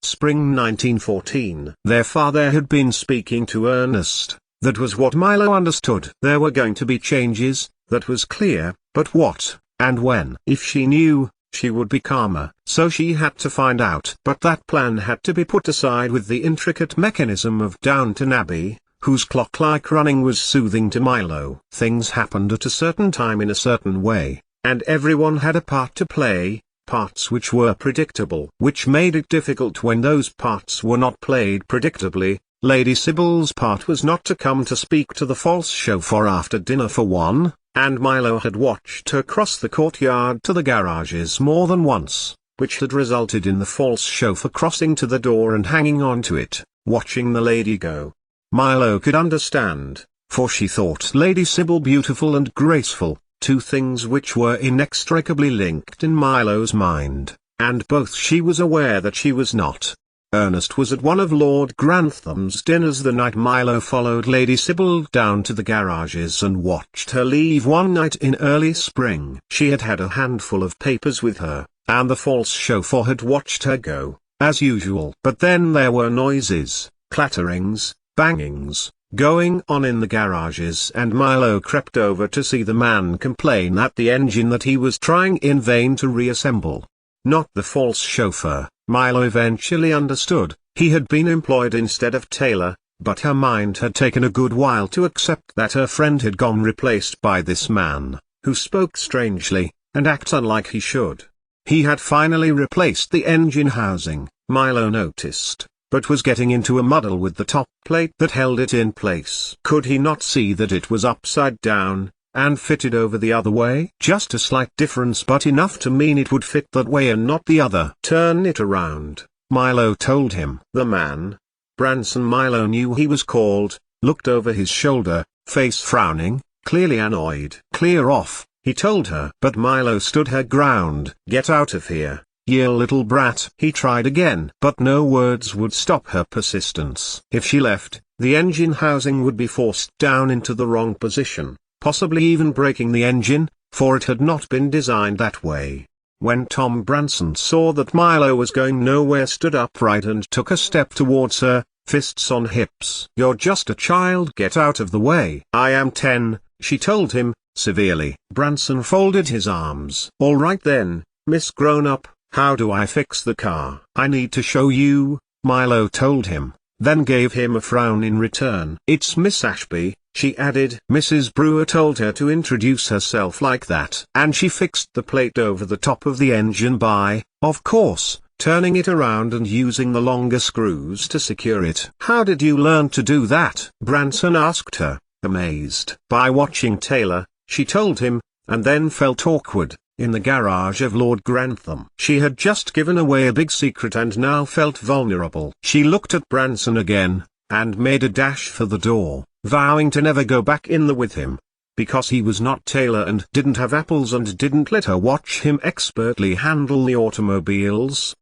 spring 1914. Their father had been speaking to Ernest. That was what Milo understood. There were going to be changes, that was clear, but what, and when? If she knew, she would be calmer. So she had to find out. But that plan had to be put aside with the intricate mechanism of Downton Abbey, whose clock-like running was soothing to Milo. Things happened at a certain time in a certain way, and everyone had a part to play, parts which were predictable. Which made it difficult when those parts were not played predictably. Lady Sybil's part was not to come to speak to the false chauffeur after dinner for one, and Milo had watched her cross the courtyard to the garages more than once, which had resulted in the false chauffeur crossing to the door and hanging on to it, watching the lady go. Milo could understand, for she thought Lady Sybil beautiful and graceful, two things which were inextricably linked in Milo's mind, and both she was aware that she was not. Ernest was at one of Lord Grantham's dinners the night Milo followed Lady Sybil down to the garages and watched her leave one night in early spring. She had had a handful of papers with her, and the false chauffeur had watched her go, as usual. But then there were noises, clatterings, bangings, going on in the garages, and Milo crept over to see the man complain at the engine that he was trying in vain to reassemble. Not the false chauffeur, Milo eventually understood. He had been employed instead of Taylor, but her mind had taken a good while to accept that her friend had gone replaced by this man, who spoke strangely, and acted unlike he should. He had finally replaced the engine housing, Milo noticed, but was getting into a muddle with the top plate that held it in place. Could he not see that it was upside down, and fitted over the other way? Just a slight difference, but enough to mean it would fit that way and not the other. Turn it around, Milo told him. The man, Branson, Milo knew he was called, looked over his shoulder, face frowning, clearly annoyed. Clear off, he told her. But Milo stood her ground. Get out of here, you little brat. He tried again, but no words would stop her persistence. If she left, the engine housing would be forced down into the wrong position, possibly even breaking the engine, for it had not been designed that way. When Tom Branson saw that Milo was going nowhere, stood upright and took a step towards her, fists on hips. You're just a child, get out of the way. I am 10, she told him, severely. Branson folded his arms. All right then, Miss Grown-up, how do I fix the car? I need to show you, Milo told him, then gave him a frown in return. It's Miss Ashby, she added. Mrs. Brewer told her to introduce herself like that. And she fixed the plate over the top of the engine by, of course, turning it around and using the longer screws to secure it. How did you learn to do that? Branson asked her, amazed. By watching Taylor, she told him, and then felt awkward, in the garage of Lord Grantham. She had just given away a big secret and now felt vulnerable. She looked at Branson again, and made a dash for the door, vowing to never go back in there with him. Because he was not Taylor and didn't have apples and didn't let her watch him expertly handle the automobiles.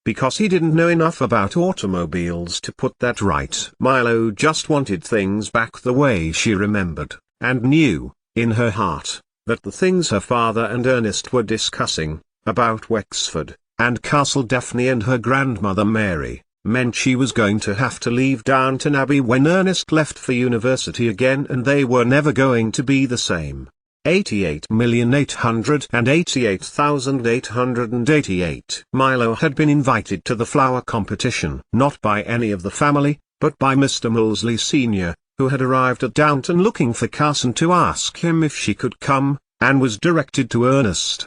Because he didn't know enough about automobiles to put that right. Milo just wanted things back the way she remembered, and knew, in her heart, that the things her father and Ernest were discussing, about Wexford, and Castle Daphne and her grandmother Mary, meant she was going to have to leave Downton Abbey when Ernest left for university again, and they were never going to be the same. 88,888,888. Milo had been invited to the flower competition, not by any of the family, but by Mr. Molesley Sr., who had arrived at Downton looking for Carson to ask him if she could come, and was directed to Ernest.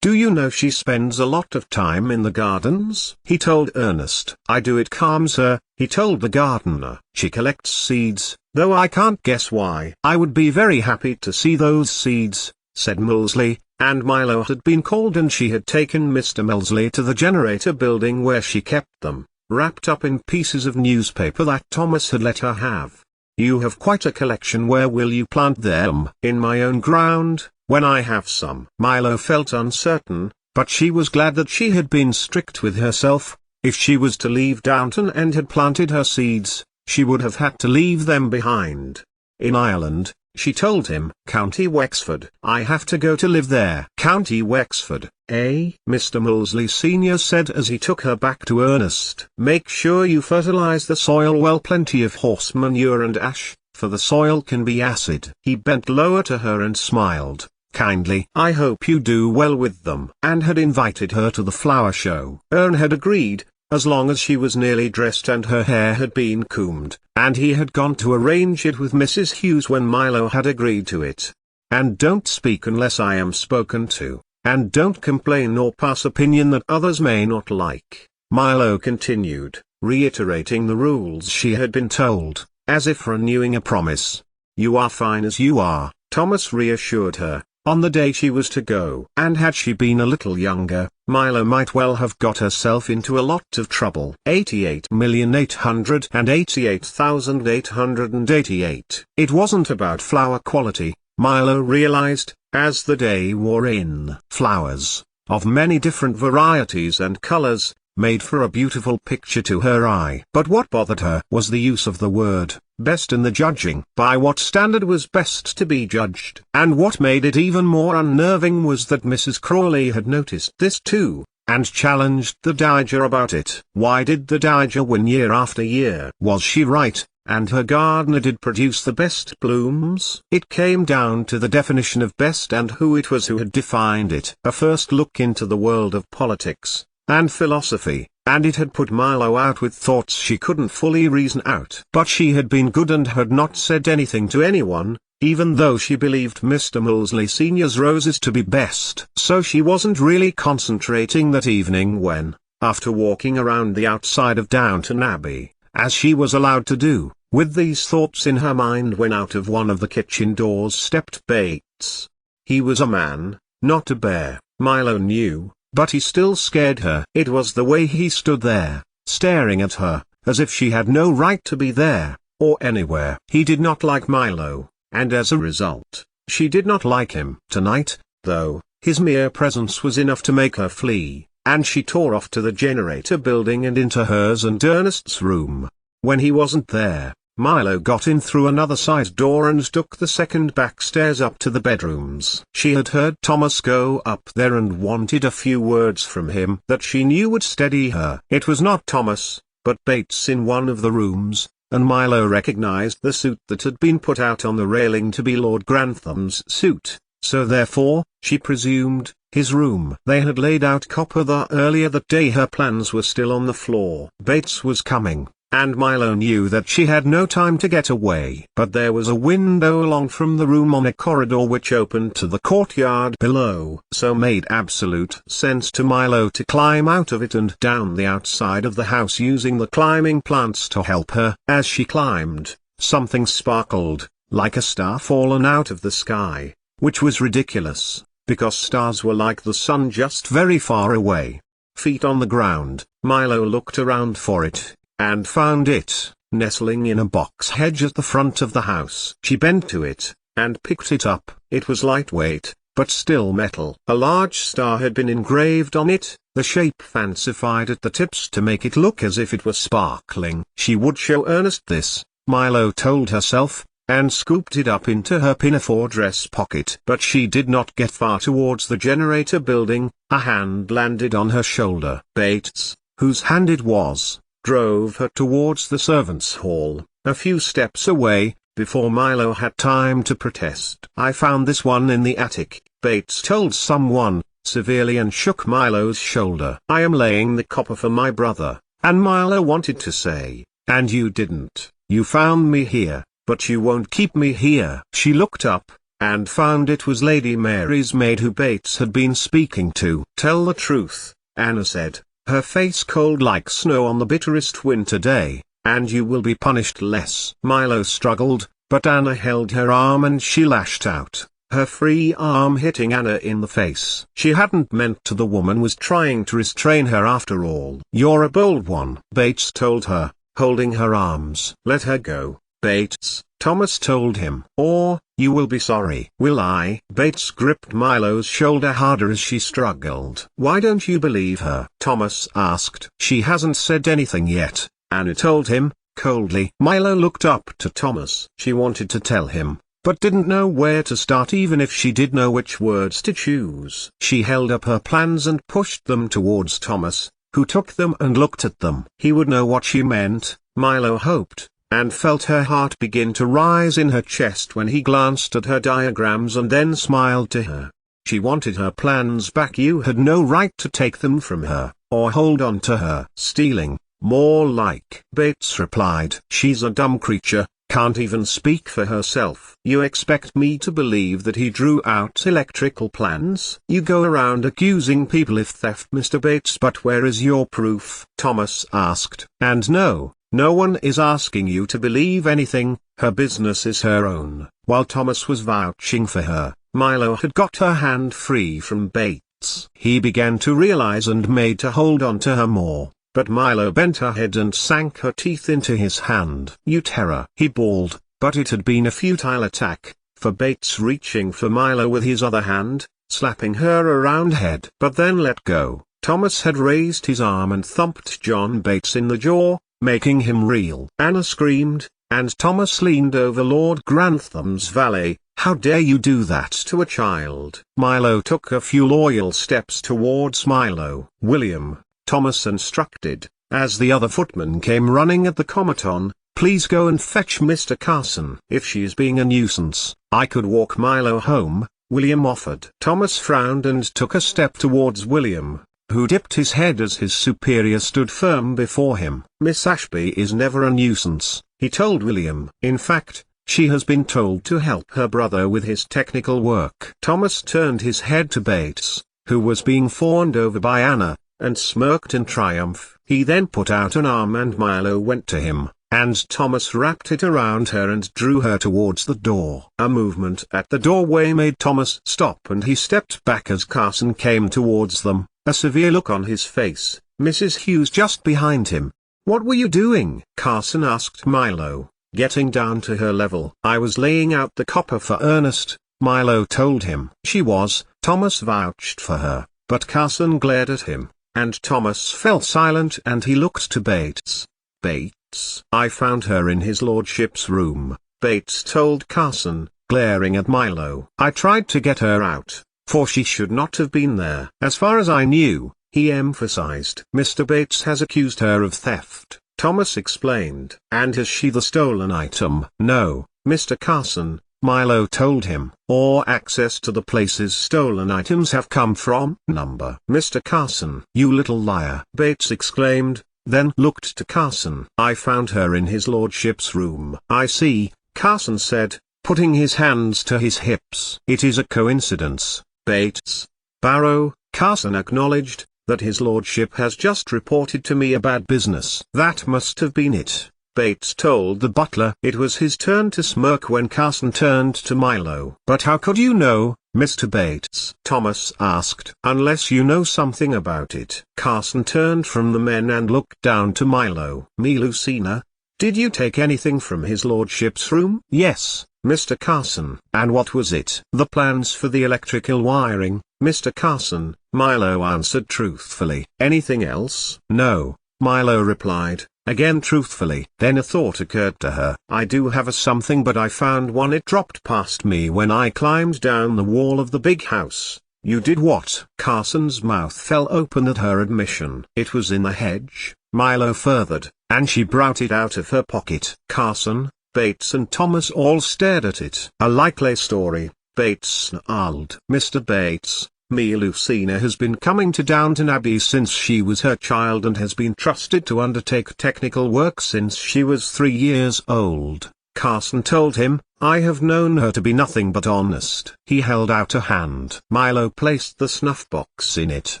Do you know she spends a lot of time in the gardens? He told Ernest. I do, it calms her, he told the gardener. She collects seeds, though I can't guess why. I would be very happy to see those seeds, said Molesley, and Milo had been called and she had taken Mr. Molesley to the generator building where she kept them, wrapped up in pieces of newspaper that Thomas had let her have. You have quite a collection. Where will you plant them? In my own ground, when I have some. Milo felt uncertain, but she was glad that she had been strict with herself. If she was to leave Downton and had planted her seeds, she would have had to leave them behind. In Ireland, she told him. County Wexford. I have to go to live there. County Wexford, eh? Mr. Molesley Sr. said as he took her back to Ernest. Make sure you fertilize the soil well, plenty of horse manure and ash, for the soil can be acid. He bent lower to her and smiled kindly. I hope you do well with them. And had invited her to the flower show. Ern had agreed, as long as she was nearly dressed and her hair had been combed, and he had gone to arrange it with Mrs. Hughes when Milo had agreed to it. And don't speak unless I am spoken to, and don't complain nor pass opinion that others may not like, Milo continued, reiterating the rules she had been told, as if renewing a promise. You are fine as you are, Thomas reassured her, on the day she was to go. And had she been a little younger, Milo might well have got herself into a lot of trouble. 88,888,888. It wasn't about flower quality, Milo realized, as the day wore in. Flowers, of many different varieties and colors, made for a beautiful picture to her eye. But what bothered her was the use of the word best in the judging. By what standard was best to be judged? And what made it even more unnerving was that Mrs. Crawley had noticed this too, and challenged the Dowager about it. Why did the Dowager win year after year? Was she right, and her gardener did produce the best blooms? It came down to the definition of best and who it was who had defined it. A first look into the world of politics and philosophy, and it had put Milo out with thoughts she couldn't fully reason out. But she had been good and had not said anything to anyone, even though she believed Mr. Molesley Sr.'s roses to be best. So she wasn't really concentrating that evening when, after walking around the outside of Downton Abbey, as she was allowed to do, with these thoughts in her mind, when out of one of the kitchen doors stepped Bates. He was a man, not a bear, Milo knew. But he still scared her. It was the way he stood there, staring at her, as if she had no right to be there, or anywhere. He did not like Milo, and as a result, she did not like him. Tonight, though, his mere presence was enough to make her flee, and she tore off to the generator building and into hers and Ernest's room. When he wasn't there, Milo got in through another side door and took the second back stairs up to the bedrooms. She had heard Thomas go up there and wanted a few words from him that she knew would steady her. It was not Thomas, but Bates in one of the rooms, and Milo recognized the suit that had been put out on the railing to be Lord Grantham's suit, so therefore, she presumed, his room. They had laid out copper there earlier that day. Her plans were still on the floor. Bates was coming, and Milo knew that she had no time to get away. But there was a window along from the room on a corridor which opened to the courtyard below. So made absolute sense to Milo to climb out of it and down the outside of the house using the climbing plants to help her. As she climbed, something sparkled, like a star fallen out of the sky, which was ridiculous, because stars were like the sun, just very far away. Feet on the ground, Milo looked around for it, and found it, nestling in a box hedge at the front of the house. She bent to it, and picked it up. It was lightweight, but still metal. A large star had been engraved on it, the shape fancified at the tips to make it look as if it were sparkling. She would show Ernest this, Milo told herself, and scooped it up into her pinafore dress pocket. But she did not get far towards the generator building. A hand landed on her shoulder. Bates, whose hand it was, drove her towards the servants' hall, a few steps away, before Milo had time to protest. I found this one in the attic, Bates told someone, severely, and shook Milo's shoulder. I am laying the copper for my brother, and Milo wanted to say, and you didn't. You found me here, but you won't keep me here. She looked up, and found it was Lady Mary's maid who Bates had been speaking to. Tell the truth, Anna said, her face cold like snow on the bitterest winter day, and you will be punished less. Milo struggled, but Anna held her arm and she lashed out, her free arm hitting Anna in the face. She hadn't meant to. The woman was trying to restrain her after all. You're a bold one, Bates told her, holding her arms. Let her go, Bates, Thomas told him. Or, you will be sorry. Will I? Bates gripped Milo's shoulder harder as she struggled. Why don't you believe her? Thomas asked. She hasn't said anything yet, Anna told him, coldly. Milo looked up to Thomas. She wanted to tell him, but didn't know where to start even if she did know which words to choose. She held up her plans and pushed them towards Thomas, who took them and looked at them. He would know what she meant, Milo hoped, and felt her heart begin to rise in her chest when he glanced at her diagrams and then smiled to her. She wanted her plans back. You had no right to take them from her, or hold on to her. Stealing, more like. Bates replied. She's a dumb creature, can't even speak for herself. You expect me to believe that he drew out electrical plans? You go around accusing people of theft, Mr. Bates, but where is your proof? Thomas asked. And no one is asking you to believe anything. Her business is her own. While Thomas was vouching for her, Milo had got her hand free from Bates. He began to realize and made to hold on to her more, but Milo bent her head and sank her teeth into his hand. You terror, he bawled, but it had been a futile attack, for Bates reaching for Milo with his other hand, slapping her around head. But then let go. Thomas had raised his arm and thumped John Bates in the jaw, making him reel. Anna screamed, and Thomas leaned over Lord Grantham's valet. How dare you do that to a child? Milo took a few loyal steps towards Milo. William, Thomas instructed, as the other footman came running at the comaton, please go and fetch Mr. Carson. If she's being a nuisance, I could walk Milo home, William offered. Thomas frowned and took a step towards William, who dipped his head as his superior stood firm before him. Miss Ashby is never a nuisance, he told William. In fact, she has been told to help her brother with his technical work. Thomas turned his head to Bates, who was being fawned over by Anna, and smirked in triumph. He then put out an arm and Milo went to him, and Thomas wrapped it around her and drew her towards the door. A movement at the doorway made Thomas stop and he stepped back as Carson came towards them, a severe look on his face. Mrs. Hughes just behind him. What were you doing? Carson asked Milo, getting down to her level. I was laying out the copper for Ernest, Milo told him. She was. Thomas vouched for her, but Carson glared at him, and Thomas fell silent and he looked to Bates. Bates, I found her in his lordship's room, Bates told Carson, glaring at Milo. I tried to get her out, for she should not have been there. As far as I knew, he emphasized. Mr. Bates has accused her of theft, Thomas explained. And has she the stolen item? No, Mr. Carson, Milo told him. Or access to the places stolen items have come from? Number. Mr. Carson. You little liar, Bates exclaimed, then looked to Carson. I found her in his lordship's room. I see, Carson said, putting his hands to his hips. It is a coincidence, Bates. Barrow, Carson acknowledged, that his lordship has just reported to me a bad business. That must have been it, Bates told the butler. It was his turn to smirk when Carson turned to Milo. But how could you know, Mr. Bates? Thomas asked. Unless you know something about it. Carson turned from the men and looked down to Milo. Me Lucina, did you take anything from his lordship's room? Yes, Mr. Carson. And what was it? The plans for the electrical wiring, Mr. Carson, Milo answered truthfully. Anything else? No, Milo replied, again truthfully. Then a thought occurred to her. I do have a something, but I found one. It dropped past me when I climbed down the wall of the big house. You did what? Carson's mouth fell open at her admission. It was in the hedge, Milo furthered, and she brought it out of her pocket. Carson, Bates and Thomas all stared at it. A likely story, Bates snarled. Mr. Bates, me Lucina has been coming to Downton Abbey since she was her child and has been trusted to undertake technical work since she was 3 years old, Carson told him. I have known her to be nothing but honest. He held out a hand. Milo placed the snuff box in it.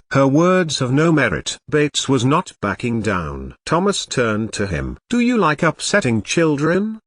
Her words have no merit. Bates was not backing down. Thomas turned to him. Do you like upsetting children?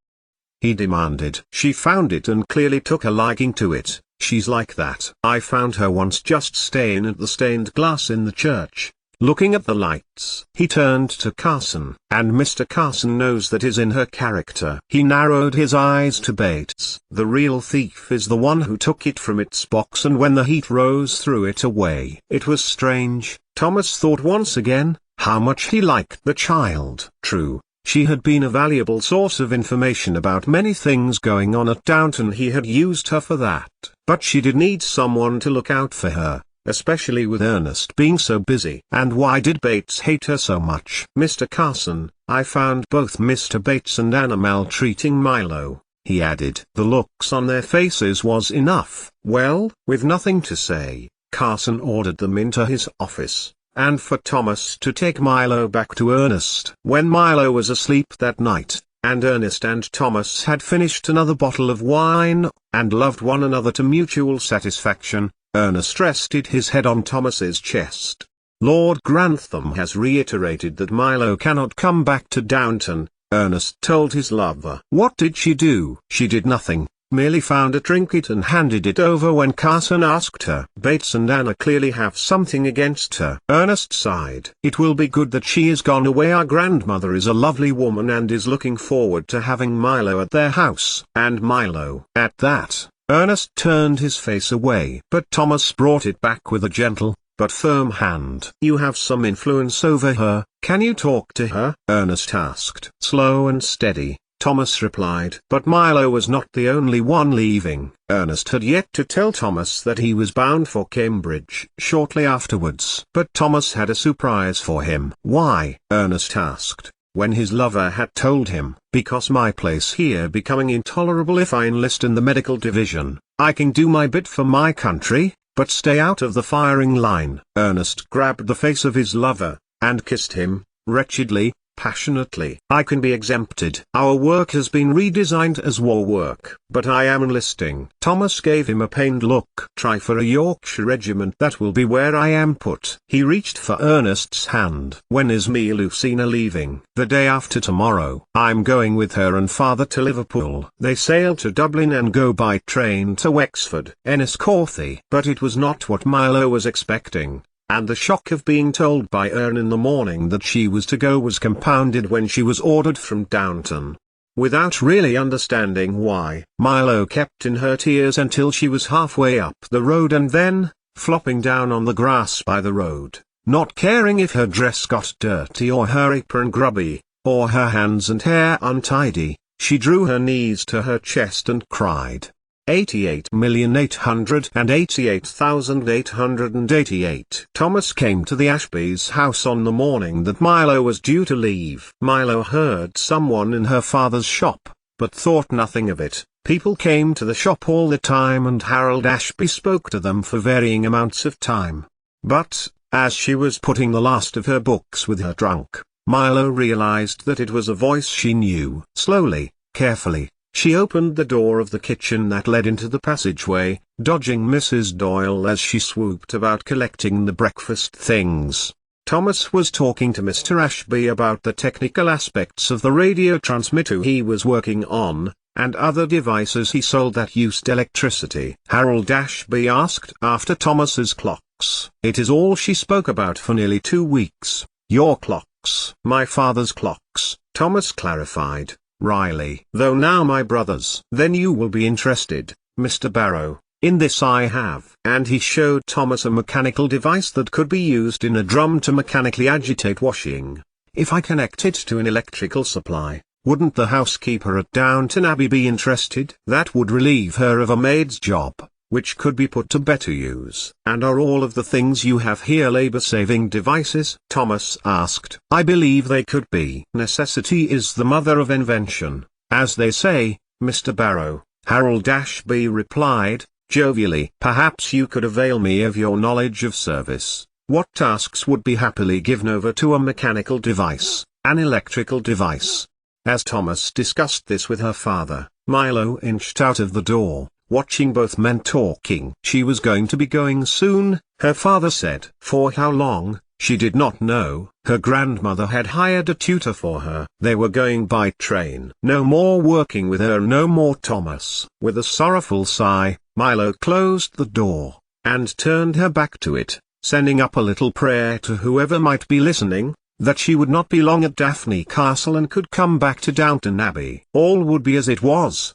He demanded. She found it and clearly took a liking to it. She's like that. I found her once just staring at the stained glass in the church, looking at the lights. He turned to Carson. And Mr. Carson knows that is in her character. He narrowed his eyes to Bates. The real thief is the one who took it from its box and when the heat rose threw it away. It was strange, Thomas thought once again, how much he liked the child. True, She had been a valuable source of information about many things going on at Downton. He had used her for that. But she did need someone to look out for her, especially with Ernest being so busy. And why did Bates hate her so much? "Mr. Carson, I found both Mr. Bates and Anna maltreating Milo," he added. The looks on their faces was enough. Well, with nothing to say, Carson ordered them into his office, and for Thomas to take Milo back to Ernest. When Milo was asleep that night, and Ernest and Thomas had finished another bottle of wine, and loved one another to mutual satisfaction, Ernest rested his head on Thomas's chest. "Lord Grantham has reiterated that Milo cannot come back to Downton," Ernest told his lover. "What did she do?" "She did nothing, merely found a trinket and handed it over when Carson asked her." "Bates and Anna clearly have something against her." Ernest sighed. "It will be good that she is gone away. Our grandmother is a lovely woman and is looking forward to having Milo at their house." And Milo. At that, Ernest turned his face away. But Thomas brought it back with a gentle, but firm hand. "You have some influence over her, can you talk to her?" Ernest asked. "Slow and steady," Thomas replied. But Milo was not the only one leaving. Ernest had yet to tell Thomas that he was bound for Cambridge shortly afterwards. But Thomas had a surprise for him. "Why?" Ernest asked, when his lover had told him. "Because my place here becoming intolerable if I enlist in the medical division. I can do my bit for my country, but stay out of the firing line." Ernest grabbed the face of his lover, and kissed him, wretchedly, passionately. "I can be exempted. Our work has been redesigned as war work. But I am enlisting." Thomas gave him a pained look. "Try for a Yorkshire regiment. That will be where I am put." He reached for Ernest's hand. "When is me Lucina leaving?" "The day after tomorrow. I'm going with her and father to Liverpool." They sail to Dublin and go by train to Wexford. Enniscorthy. But it was not what Milo was expecting. And the shock of being told by Ern in the morning that she was to go was compounded when she was ordered from Downton. Without really understanding why, Milo kept in her tears until she was halfway up the road and then, flopping down on the grass by the road, not caring if her dress got dirty or her apron grubby, or her hands and hair untidy, she drew her knees to her chest and cried. 88,888,888. Thomas came to the Ashbys' house on the morning that Milo was due to leave. Milo heard someone in her father's shop, but thought nothing of it. People came to the shop all the time and Harold Ashby spoke to them for varying amounts of time. But, as she was putting the last of her books with her trunk, Milo realized that it was a voice she knew. Slowly, carefully, she opened the door of the kitchen that led into the passageway, dodging Mrs. Doyle as she swooped about collecting the breakfast things. Thomas was talking to Mr. Ashby about the technical aspects of the radio transmitter he was working on, and other devices he sold that used electricity. Harold Ashby asked after Thomas's clocks. It is all she spoke about for nearly 2 weeks. "Your clocks." "My father's clocks," Thomas clarified. "Riley. Though now my brother's." "Then you will be interested, Mr. Barrow, in this I have." And he showed Thomas a mechanical device that could be used in a drum to mechanically agitate washing. "If I connect it to an electrical supply, wouldn't the housekeeper at Downton Abbey be interested?" "That would relieve her of a maid's job, which could be put to better use." "And are all of the things you have here labor-saving devices?" Thomas asked. "I believe they could be." "Necessity is the mother of invention, as they say, Mr. Barrow," Harold Ashby replied, jovially. "Perhaps you could avail me of your knowledge of service. What tasks would be happily given over to a mechanical device, an electrical device?" As Thomas discussed this with her father, Milo inched out of the door, watching both men talking. She was going to be going soon, her father said. For how long, she did not know. Her grandmother had hired a tutor for her. They were going by train. No more working with her, no more Thomas. With a sorrowful sigh, Milo closed the door, and turned her back to it, sending up a little prayer to whoever might be listening, that she would not be long at Daphne Castle and could come back to Downton Abbey. All would be as it was.